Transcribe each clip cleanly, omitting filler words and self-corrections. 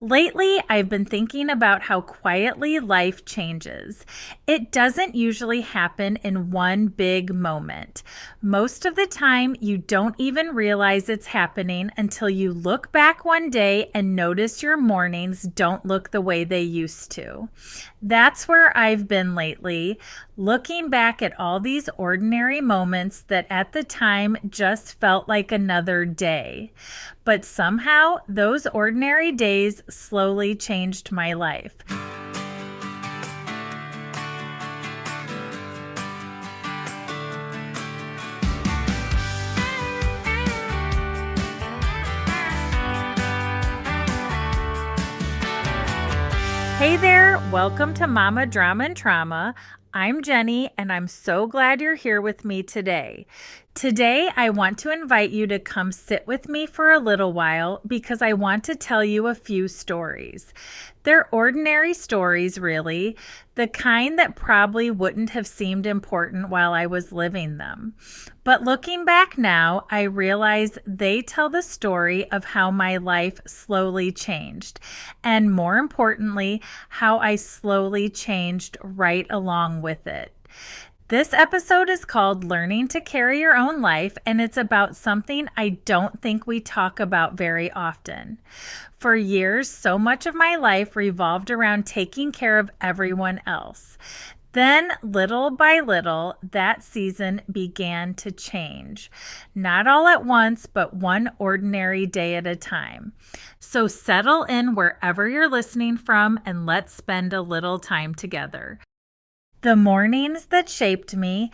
Lately, I've been thinking about how quietly life changes. It doesn't usually happen in one big moment. Most of the time, you don't even realize it's happening until you look back one day and notice your mornings don't look the way they used to. That's where I've been lately, looking back at all these ordinary moments that at the time just felt like another day. But somehow, those ordinary days slowly changed my life. Hey there, welcome to Mama Drama and Trauma. I'm Jenny, and I'm so glad you're here with me today. Today, I want to invite you to come sit with me for a little while because I want to tell you a few stories. They're ordinary stories, really, the kind that probably wouldn't have seemed important while I was living them. But looking back now, I realize they tell the story of how my life slowly changed, and more importantly, how I slowly changed right along with it. This episode is called Learning to Carry Your Own Life, and it's about something I don't think we talk about very often. For years, so much of my life revolved around taking care of everyone else. Then, little by little, that season began to change. Not all at once, but one ordinary day at a time. So settle in wherever you're listening from, and let's spend a little time together. The mornings that shaped me.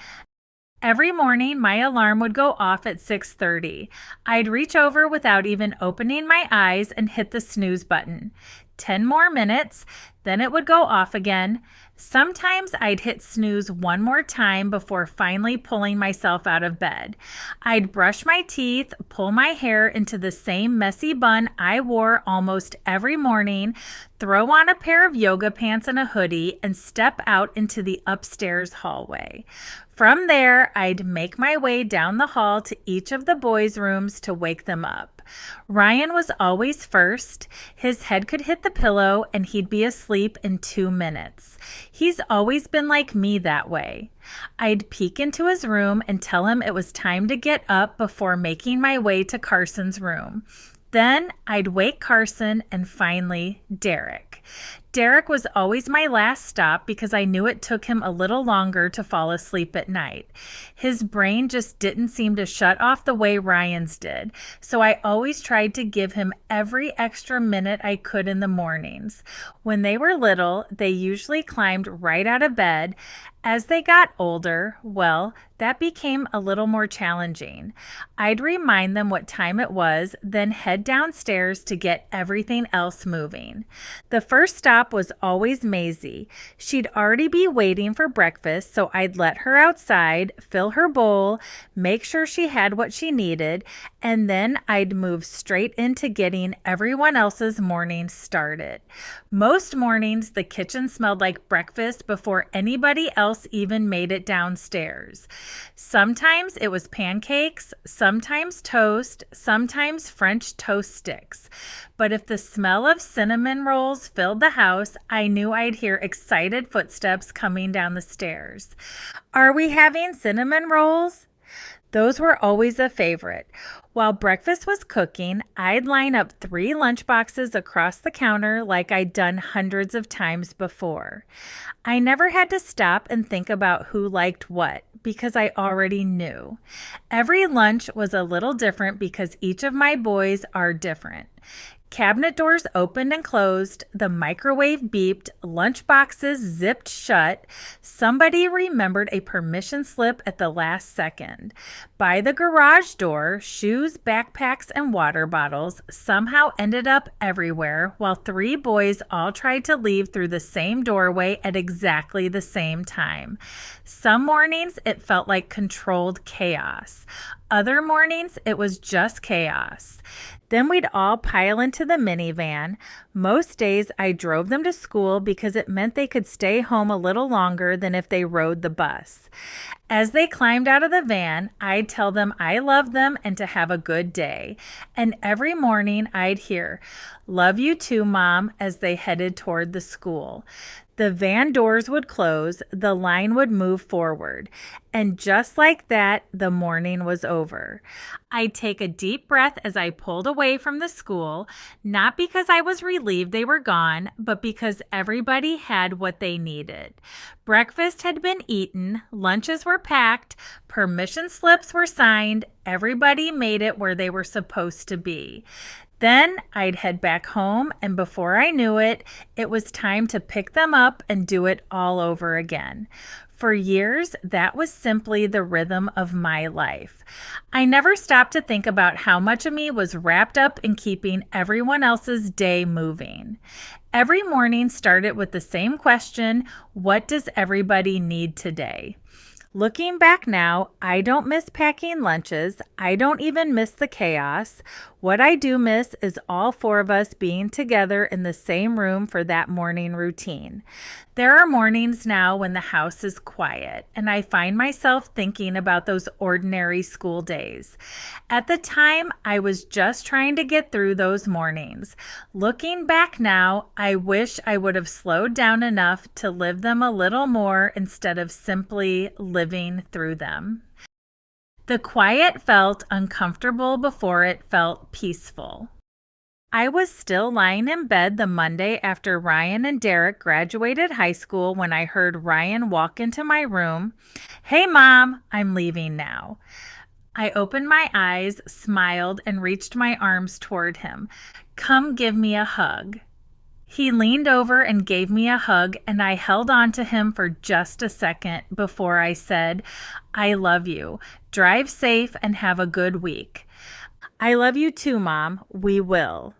Every morning, my alarm would go off at 6:30. I'd reach over without even opening my eyes and hit the snooze button. 10 more minutes, then it would go off again. Sometimes I'd hit snooze one more time before finally pulling myself out of bed. I'd brush my teeth, pull my hair into the same messy bun I wore almost every morning, throw on a pair of yoga pants and a hoodie, and step out into the upstairs hallway. From there, I'd make my way down the hall to each of the boys' rooms to wake them up. Ryan was always first. His head could hit the pillow and he'd be asleep in 2 minutes. He's always been like me that way. I'd peek into his room and tell him it was time to get up before making my way to Carson's room. Then I'd wake Carson and finally Derek. Derek was always my last stop because I knew it took him a little longer to fall asleep at night. His brain just didn't seem to shut off the way Ryan's did, so I always tried to give him every extra minute I could in the mornings. When they were little, they usually climbed right out of bed. As they got older, well, that became a little more challenging. I'd remind them what time it was, then head downstairs to get everything else moving. The first stop was always Maisie. She'd already be waiting for breakfast, so I'd let her outside, fill her bowl, make sure she had what she needed, and then I'd move straight into getting everyone else's morning started. Most mornings, the kitchen smelled like breakfast before anybody else even made it downstairs. Sometimes it was pancakes, sometimes toast, sometimes French toast sticks. But if the smell of cinnamon rolls filled the house, I knew I'd hear excited footsteps coming down the stairs. Are we having cinnamon rolls? Those were always a favorite. While breakfast was cooking, I'd line up 3 lunchboxes across the counter like I'd done hundreds of times before. I never had to stop and think about who liked what because I already knew. Every lunch was a little different because each of my boys are different. Cabinet doors opened and closed, the microwave beeped, lunchboxes zipped shut. Somebody remembered a permission slip at the last second. By the garage door, shoes, backpacks, and water bottles somehow ended up everywhere, while 3 boys all tried to leave through the same doorway at exactly the same time. Some mornings it felt like controlled chaos. Other mornings it was just chaos. Then we'd all pile into the minivan. Most days I drove them to school because it meant they could stay home a little longer than if they rode the bus. As they climbed out of the van, I'd tell them I loved them and to have a good day. And every morning I'd hear, "Love you too, Mom," as they headed toward the school. The van doors would close, the line would move forward, and just like that, the morning was over. I'd take a deep breath as I pulled away from the school, not because I was relieved they were gone, but because everybody had what they needed. Breakfast had been eaten, lunches were packed, permission slips were signed, everybody made it where they were supposed to be. Then I'd head back home, and before I knew it, it was time to pick them up and do it all over again. For years, that was simply the rhythm of my life. I never stopped to think about how much of me was wrapped up in keeping everyone else's day moving. Every morning started with the same question: what does everybody need today? Looking back now, I don't miss packing lunches. I don't even miss the chaos. What I do miss is all four of us being together in the same room for that morning routine. There are mornings now when the house is quiet, and I find myself thinking about those ordinary school days. At the time, I was just trying to get through those mornings. Looking back now, I wish I would have slowed down enough to live them a little more instead of simply living through them. The quiet felt uncomfortable before it felt peaceful. I was still lying in bed the Monday after Ryan and Derek graduated high school when I heard Ryan walk into my room. "Hey, Mom, I'm leaving now." I opened my eyes, smiled, and reached my arms toward him. "Come give me a hug." He leaned over and gave me a hug, and I held on to him for just a second before I said, "I love you. Drive safe and have a good week." "I love you too, Mom. We will."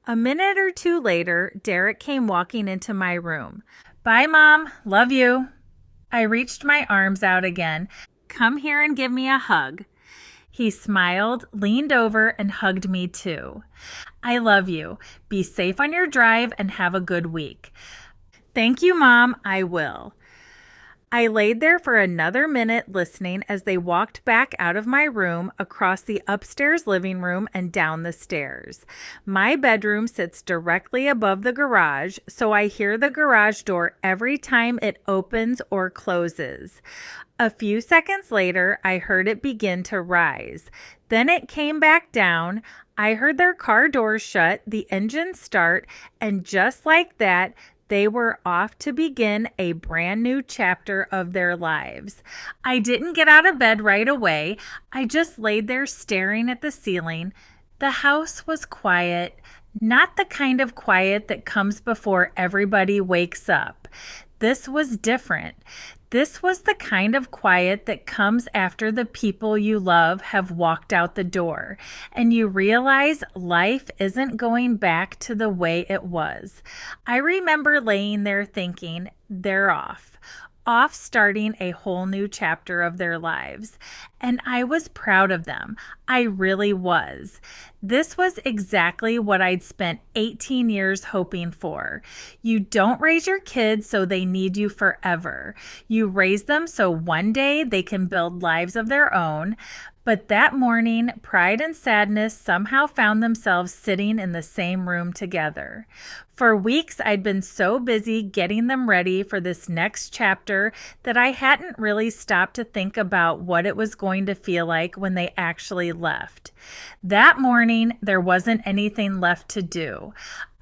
A minute or two later, Derek came walking into my room. "Bye, Mom. Love you." I reached my arms out again. "Come here and give me a hug." He smiled, leaned over, and hugged me too. "I love you. Be safe on your drive and have a good week." "Thank you, Mom. I will." I laid there for another minute listening as they walked back out of my room, across the upstairs living room, and down the stairs. My bedroom sits directly above the garage, so I hear the garage door every time it opens or closes. A few seconds later, I heard it begin to rise. Then it came back down. I heard their car doors shut, the engine start, and just like that, they were off to begin a brand new chapter of their lives. I didn't get out of bed right away. I just laid there staring at the ceiling. The house was quiet, not the kind of quiet that comes before everybody wakes up. This was different. This was the kind of quiet that comes after the people you love have walked out the door, and you realize life isn't going back to the way it was. I remember laying there thinking, they're off starting a whole new chapter of their lives. And I was proud of them. I really was. This was exactly what I'd spent 18 years hoping for. You don't raise your kids so they need you forever. You raise them so one day they can build lives of their own. But that morning, pride and sadness somehow found themselves sitting in the same room together. For weeks, I'd been so busy getting them ready for this next chapter that I hadn't really stopped to think about what it was going to feel like when they actually left. That morning, there wasn't anything left to do.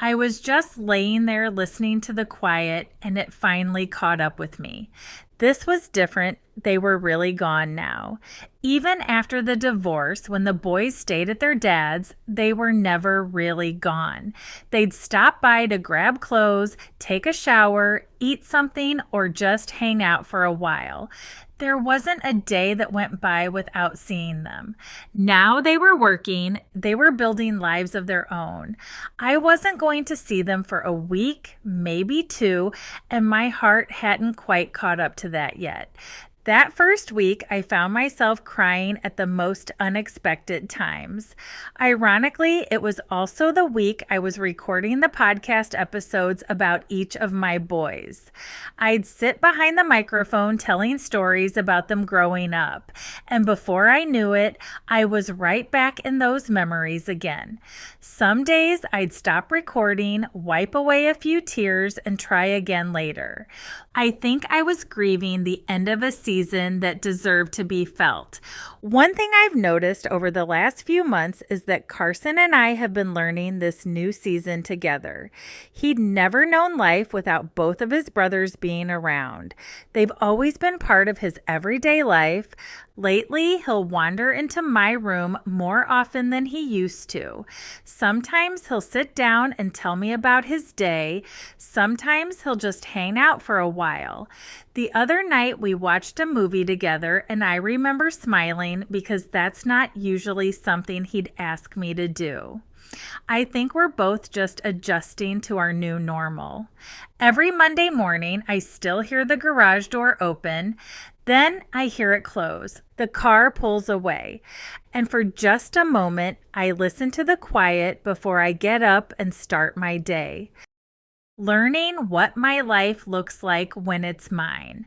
I was just laying there listening to the quiet, and it finally caught up with me. This was different. They were really gone now. Even after the divorce, when the boys stayed at their dad's, they were never really gone. They'd stop by to grab clothes, take a shower, eat something, or just hang out for a while. There wasn't a day that went by without seeing them. Now they were working, they were building lives of their own. I wasn't going to see them for a week, maybe two, and my heart hadn't quite caught up to that yet. That first week, I found myself crying at the most unexpected times. Ironically, it was also the week I was recording the podcast episodes about each of my boys. I'd sit behind the microphone telling stories about them growing up, and before I knew it, I was right back in those memories again. Some days I'd stop recording, wipe away a few tears, and try again later. I think I was grieving the end of a season that deserved to be felt. One thing I've noticed over the last few months is that Carson and I have been learning this new season together. He'd never known life without both of his brothers being around. They've always been part of his everyday life. Lately, he'll wander into my room more often than he used to. Sometimes he'll sit down and tell me about his day. Sometimes he'll just hang out for a while. The other night, we watched a movie together, and I remember smiling because that's not usually something he'd ask me to do. I think we're both just adjusting to our new normal. Every Monday morning, I still hear the garage door open. Then I hear it close. The car pulls away. And for just a moment, I listen to the quiet before I get up and start my day. Learning what my life looks like when it's mine.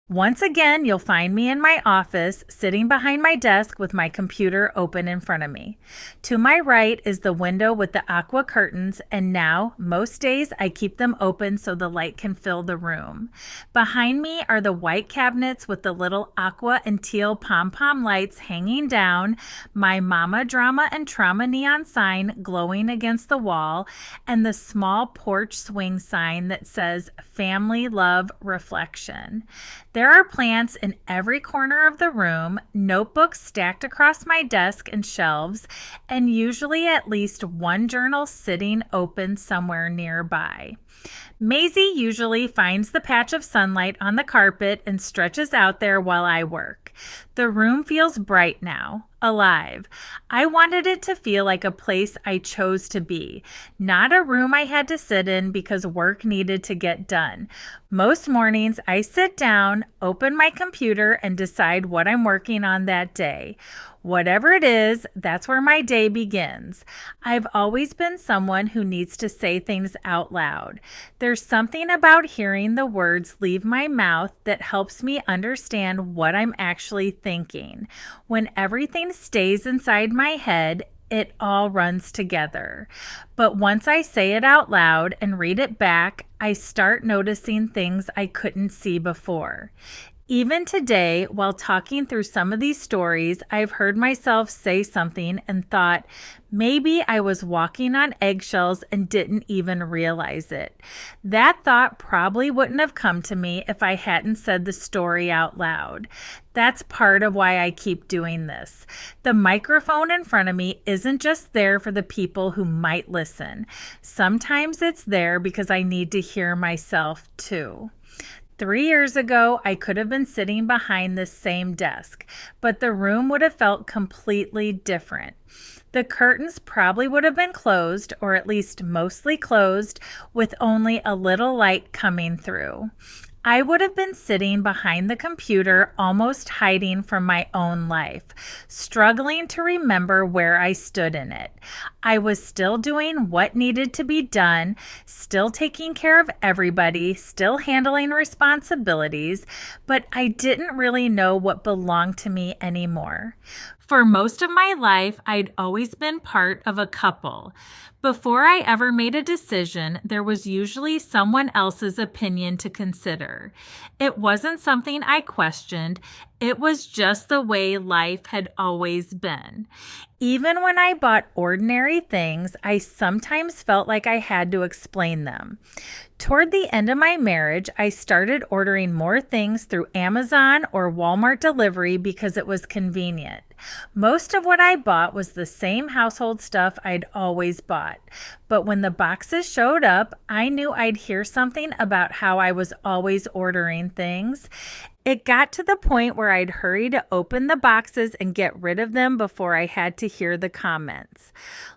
Once again, you'll find me in my office, sitting behind my desk with my computer open in front of me. To my right is the window with the aqua curtains, and now, most days, I keep them open so the light can fill the room. Behind me are the white cabinets with the little aqua and teal pom-pom lights hanging down, my Momma Drama and Trauma neon sign glowing against the wall, and the small porch swing sign that says Family Love Reflection. There are plants in every corner of the room, notebooks stacked across my desk and shelves, and usually at least one journal sitting open somewhere nearby. Maisie usually finds the patch of sunlight on the carpet and stretches out there while I work. The room feels bright now, alive. I wanted it to feel like a place I chose to be, not a room I had to sit in because work needed to get done. Most mornings, I sit down, open my computer, and decide what I'm working on that day. Whatever it is, that's where my day begins. I've always been someone who needs to say things out loud. There's something about hearing the words leave my mouth that helps me understand what I'm actually thinking. When everything stays inside my head, it all runs together. But once I say it out loud and read it back, I start noticing things I couldn't see before. Even today, while talking through some of these stories, I've heard myself say something and thought, maybe I was walking on eggshells and didn't even realize it. That thought probably wouldn't have come to me if I hadn't said the story out loud. That's part of why I keep doing this. The microphone in front of me isn't just there for the people who might listen. Sometimes it's there because I need to hear myself too. 3 years ago, I could have been sitting behind this same desk, but the room would have felt completely different. The curtains probably would have been closed, or at least mostly closed, with only a little light coming through. I would have been sitting behind the computer, almost hiding from my own life, struggling to remember where I stood in it. I was still doing what needed to be done, still taking care of everybody, still handling responsibilities, but I didn't really know what belonged to me anymore. For most of my life, I'd always been part of a couple. Before I ever made a decision, there was usually someone else's opinion to consider. It wasn't something I questioned. It was just the way life had always been. Even when I bought ordinary things, I sometimes felt like I had to explain them. Toward the end of my marriage, I started ordering more things through Amazon or Walmart delivery because it was convenient. Most of what I bought was the same household stuff I'd always bought. But when the boxes showed up, I knew I'd hear something about how I was always ordering things. It got to the point where I'd hurry to open the boxes and get rid of them before I had to hear the comments.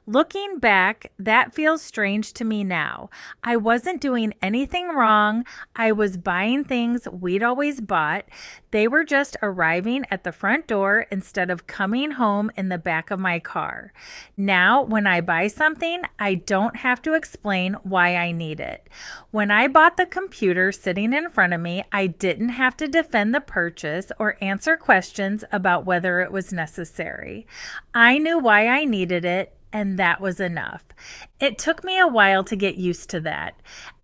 Looking back, that feels strange to me now. I wasn't doing anything wrong. I was buying things we'd always bought. They were just arriving at the front door instead of coming home in the back of my car. Now, when I buy something, I don't have to explain why I need it. When I bought the computer sitting in front of me, I didn't have to defend the purchase or answer questions about whether it was necessary. I knew why I needed it, and that was enough. It took me a while to get used to that.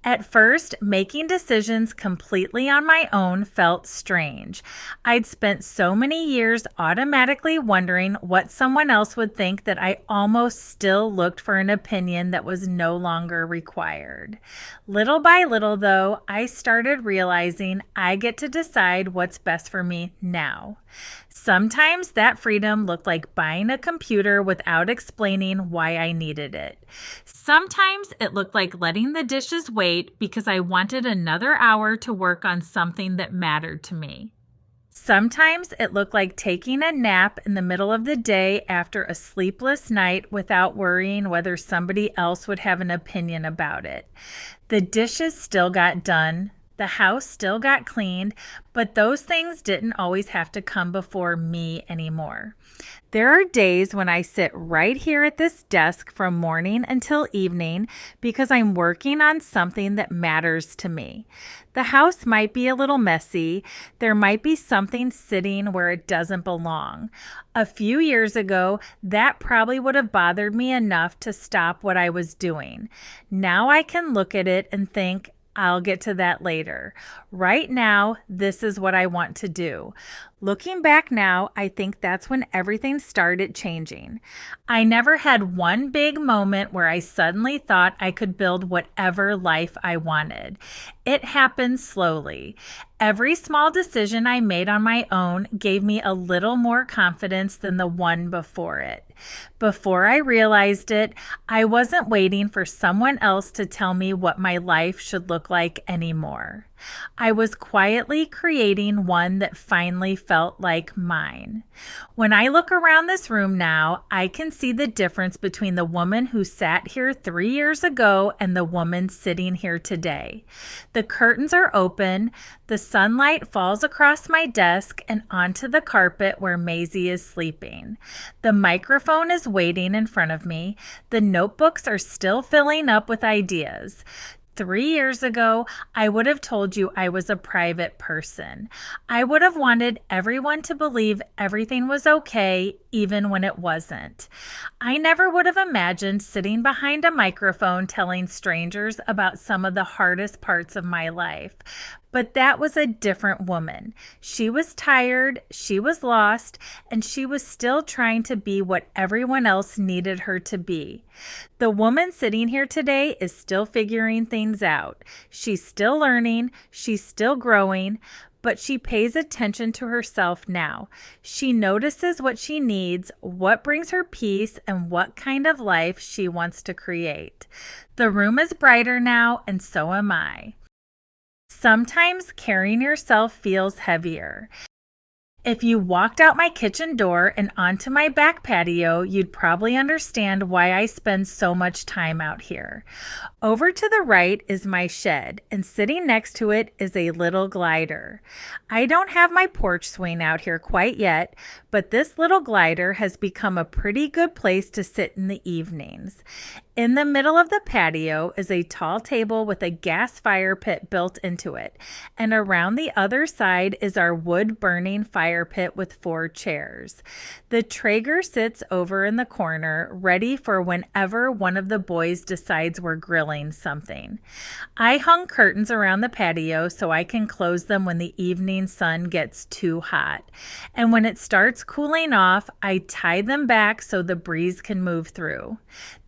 At first, making decisions completely on my own felt strange. I'd spent so many years automatically wondering what someone else would think that I almost still looked for an opinion that was no longer required. Little by little, though, I started realizing I get to decide what's best for me now. Sometimes that freedom looked like buying a computer without explaining why I needed it. Sometimes it looked like letting the dishes wait because I wanted another hour to work on something that mattered to me. Sometimes it looked like taking a nap in the middle of the day after a sleepless night without worrying whether somebody else would have an opinion about it. The dishes still got done. The house still got cleaned, but those things didn't always have to come before me anymore. There are days when I sit right here at this desk from morning until evening because I'm working on something that matters to me. The house might be a little messy. There might be something sitting where it doesn't belong. A few years ago, that probably would have bothered me enough to stop what I was doing. Now I can look at it and think, I'll get to that later. Right now, this is what I want to do. Looking back now, I think that's when everything started changing. I never had one big moment where I suddenly thought I could build whatever life I wanted. It happened slowly. Every small decision I made on my own gave me a little more confidence than the one before it. Before I realized it, I wasn't waiting for someone else to tell me what my life should look like anymore. I was quietly creating one that finally felt like mine. When I look around this room now, I can see the difference between the woman who sat here 3 years ago and the woman sitting here today. The curtains are open, the sunlight falls across my desk and onto the carpet where Maisie is sleeping. The microphone is waiting in front of me. The notebooks are still filling up with ideas. 3 years ago, I would have told you I was a private person. I would have wanted everyone to believe everything was okay, even when it wasn't. I never would have imagined sitting behind a microphone telling strangers about some of the hardest parts of my life. But that was a different woman. She was tired, she was lost, and she was still trying to be what everyone else needed her to be. The woman sitting here today is still figuring things out. She's still learning, she's still growing, but she pays attention to herself now. She notices what she needs, what brings her peace, and what kind of life she wants to create. The room is brighter now, and so am I. Sometimes carrying yourself feels heavier. If you walked out my kitchen door and onto my back patio, you'd probably understand why I spend so much time out here. Over to the right is my shed, and sitting next to it is a little glider. I don't have my porch swing out here quite yet, but this little glider has become a pretty good place to sit in the evenings. In the middle of the patio is a tall table with a gas fire pit built into it, and around the other side is our wood-burning fire pit with 4 chairs. The Traeger sits over in the corner, ready for whenever one of the boys decides we're grilling something. I hung curtains around the patio so I can close them when the evening sun gets too hot. And when it starts cooling off, I tie them back so the breeze can move through.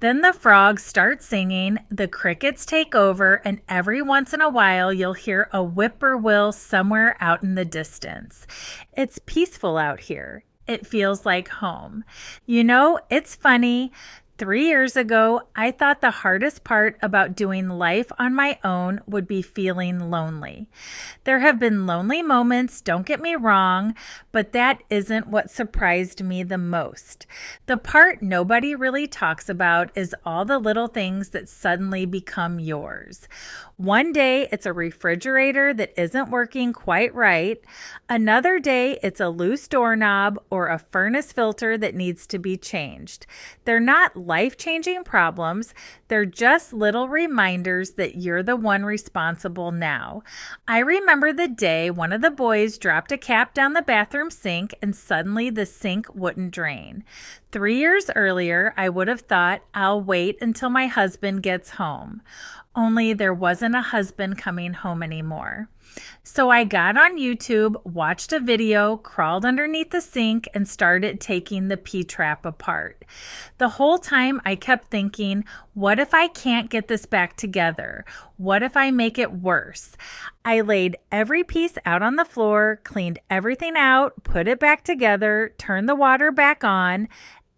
Then the frogs start singing, the crickets take over, and every once in a while you'll hear a whippoorwill somewhere out in the distance. It's peaceful out here. It feels like home. You know, it's funny. 3 years ago, I thought the hardest part about doing life on my own would be feeling lonely. There have been lonely moments, don't get me wrong, but that isn't what surprised me the most. The part nobody really talks about is all the little things that suddenly become yours. One day, it's a refrigerator that isn't working quite right. Another day, it's a loose doorknob or a furnace filter that needs to be changed. They're not life-changing problems. They're just little reminders that you're the one responsible now. I remember the day one of the boys dropped a cap down the bathroom sink and suddenly the sink wouldn't drain. 3 years earlier, I would have thought, I'll wait until my husband gets home. Only there wasn't a husband coming home anymore. So I got on YouTube, watched a video, crawled underneath the sink, and started taking the P-trap apart. The whole time I kept thinking, what if I can't get this back together? What if I make it worse? I laid every piece out on the floor, cleaned everything out, put it back together, turned the water back on,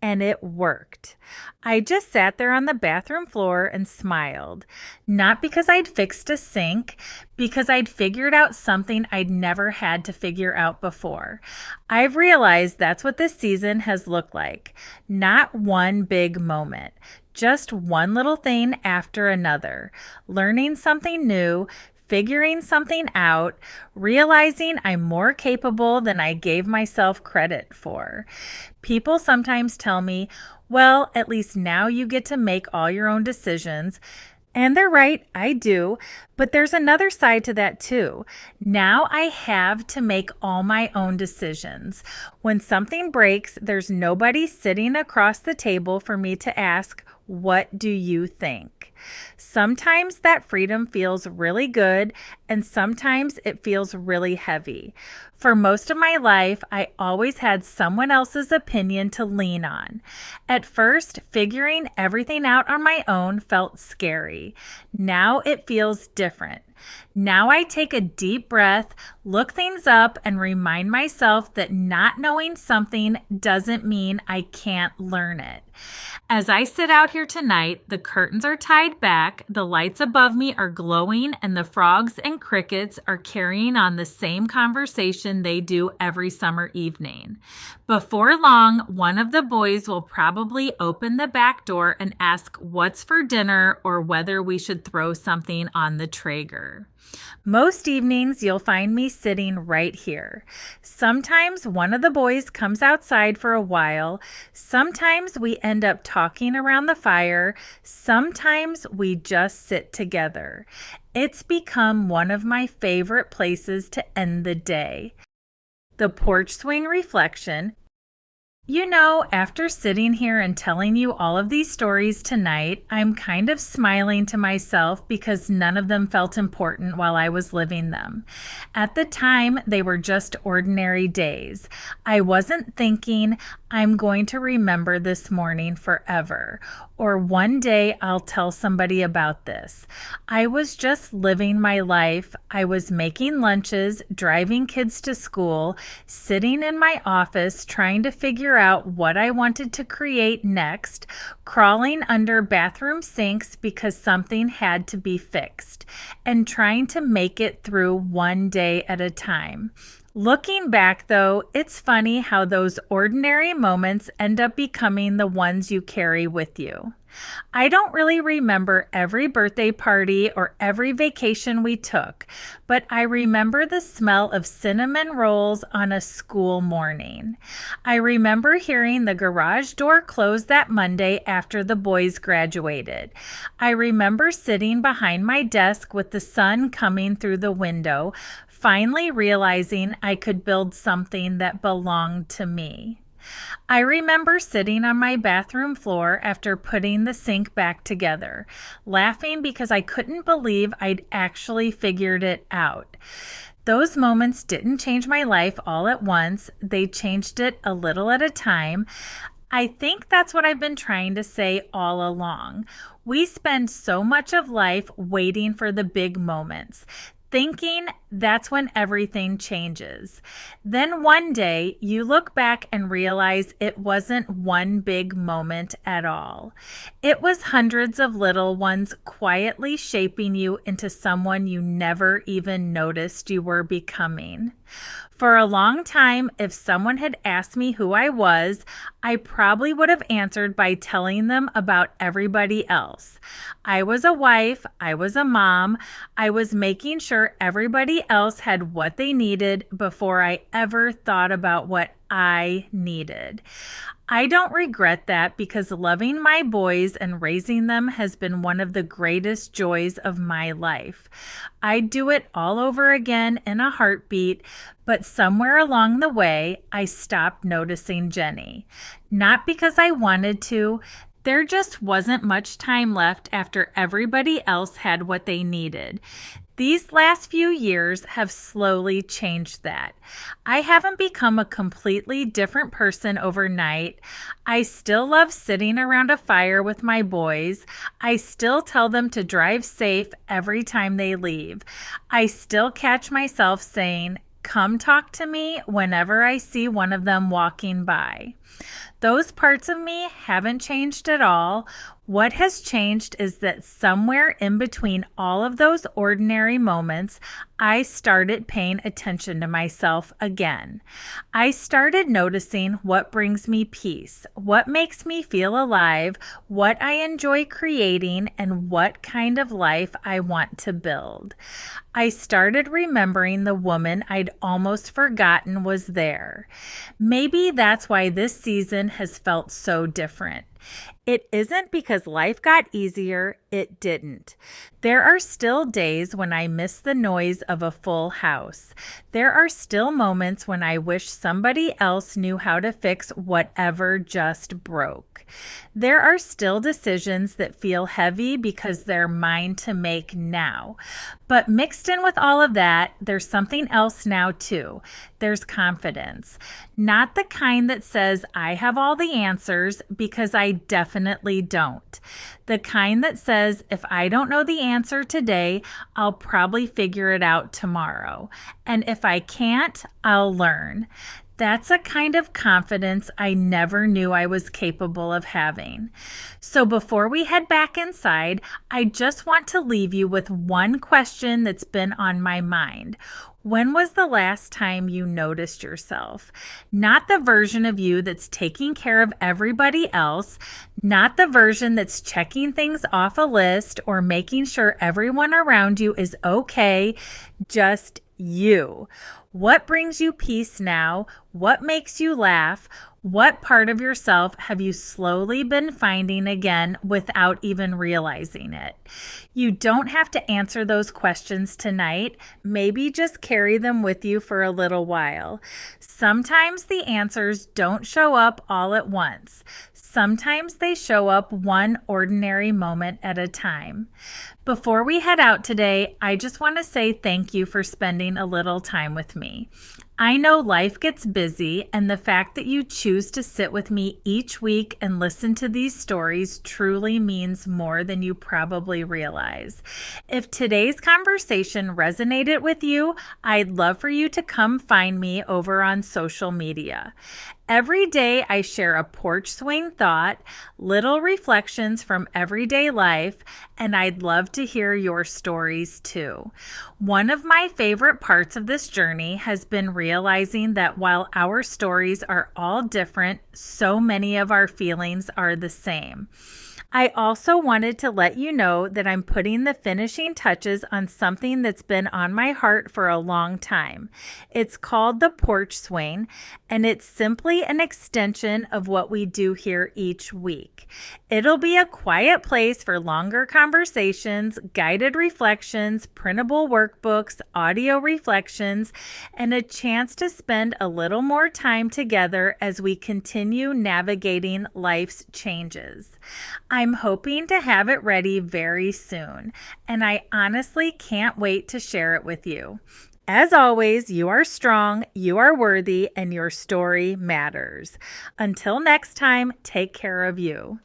and it worked. I just sat there on the bathroom floor and smiled. Not because I'd fixed a sink, because I'd figured out something I'd never had to figure out before. I've realized that's what this season has looked like. Not one big moment, just one little thing after another. Learning something new, figuring something out, realizing I'm more capable than I gave myself credit for. People sometimes tell me, well, at least now you get to make all your own decisions. And they're right, I do. But there's another side to that too. Now I have to make all my own decisions. When something breaks, there's nobody sitting across the table for me to ask, what do you think? Sometimes that freedom feels really good, and sometimes it feels really heavy. For most of my life, I always had someone else's opinion to lean on. At first, figuring everything out on my own felt scary. Now it feels different. Now I take a deep breath, look things up, and remind myself that not knowing something doesn't mean I can't learn it. As I sit out here tonight, the curtains are tied back, the lights above me are glowing, and the frogs and crickets are carrying on the same conversation they do every summer evening. Before long, one of the boys will probably open the back door and ask what's for dinner or whether we should throw something on the Traeger. Most evenings, you'll find me sitting right here. Sometimes one of the boys comes outside for a while. Sometimes we end up talking around the fire. Sometimes we just sit together. It's become one of my favorite places to end the day. The porch swing reflection. You know, after sitting here and telling you all of these stories tonight, I'm kind of smiling to myself because none of them felt important while I was living them. At the time, they were just ordinary days. I wasn't thinking, I'm going to remember this morning forever, or one day I'll tell somebody about this. I was just living my life. I was making lunches, driving kids to school, sitting in my office trying to figure out what I wanted to create next, crawling under bathroom sinks because something had to be fixed, and trying to make it through one day at a time. Looking back, though, it's funny how those ordinary moments end up becoming the ones you carry with you. I don't really remember every birthday party or every vacation we took, but I remember the smell of cinnamon rolls on a school morning. I remember hearing the garage door close that Monday after the boys graduated. I remember sitting behind my desk with the sun coming through the window, finally realizing I could build something that belonged to me. I remember sitting on my bathroom floor after putting the sink back together, laughing because I couldn't believe I'd actually figured it out. Those moments didn't change my life all at once. They changed it a little at a time. I think that's what I've been trying to say all along. We spend so much of life waiting for the big moments. thinking that's when everything changes. Then one day you look back and realize it wasn't one big moment at all. It was hundreds of little ones quietly shaping you into someone you never even noticed you were becoming. For a long time, if someone had asked me who I was, I probably would have answered by telling them about everybody else. I was a wife, I was a mom, I was making sure everybody else had what they needed before I ever thought about what I needed. I don't regret that because loving my boys and raising them has been one of the greatest joys of my life. I'd do it all over again in a heartbeat, but somewhere along the way, I stopped noticing Jenny. Not because I wanted to. There just wasn't much time left after everybody else had what they needed. These last few years have slowly changed that. I haven't become a completely different person overnight. I still love sitting around a fire with my boys. I still tell them to drive safe every time they leave. I still catch myself saying, "Come talk to me," whenever I see one of them walking by. Those parts of me haven't changed at all. What has changed is that somewhere in between all of those ordinary moments, I started paying attention to myself again. I started noticing what brings me peace, what makes me feel alive, what I enjoy creating, and what kind of life I want to build. I started remembering the woman I'd almost forgotten was there. Maybe that's why this season has felt so different. It isn't because life got easier, it didn't. There are still days when I miss the noise of a full house. There are still moments when I wish somebody else knew how to fix whatever just broke. There are still decisions that feel heavy because they're mine to make now. But mixed in with all of that, there's something else now too. There's confidence. Not the kind that says I have all the answers, because I definitely don't. The kind that says if I don't know the answer today, I'll probably figure it out tomorrow. And if I can't, I'll learn. That's a kind of confidence I never knew I was capable of having. So before we head back inside, I just want to leave you with one question that's been on my mind. When was the last time you noticed yourself? Not the version of you that's taking care of everybody else, not the version that's checking things off a list or making sure everyone around you is okay, just you. What brings you peace now? What makes you laugh? What part of yourself have you slowly been finding again without even realizing it? You don't have to answer those questions tonight. Maybe just carry them with you for a little while. Sometimes the answers don't show up all at once. Sometimes they show up one ordinary moment at a time. Before we head out today, I just want to say thank you for spending a little time with me. I know life gets busy, and the fact that you choose to sit with me each week and listen to these stories truly means more than you probably realize. If today's conversation resonated with you, I'd love for you to come find me over on social media. Every day I share a porch swing thought, little reflections from everyday life, and I'd love to hear your stories too. One of my favorite parts of this journey has been realizing that while our stories are all different, so many of our feelings are the same. I also wanted to let you know that I'm putting the finishing touches on something that's been on my heart for a long time. It's called the Porch Swing, and it's simply an extension of what we do here each week. It'll be a quiet place for longer conversations, guided reflections, printable workbooks, audio reflections, and a chance to spend a little more time together as we continue navigating life's changes. I'm hoping to have it ready very soon, and I honestly can't wait to share it with you. As always, you are strong, you are worthy, and your story matters. Until next time, take care of you.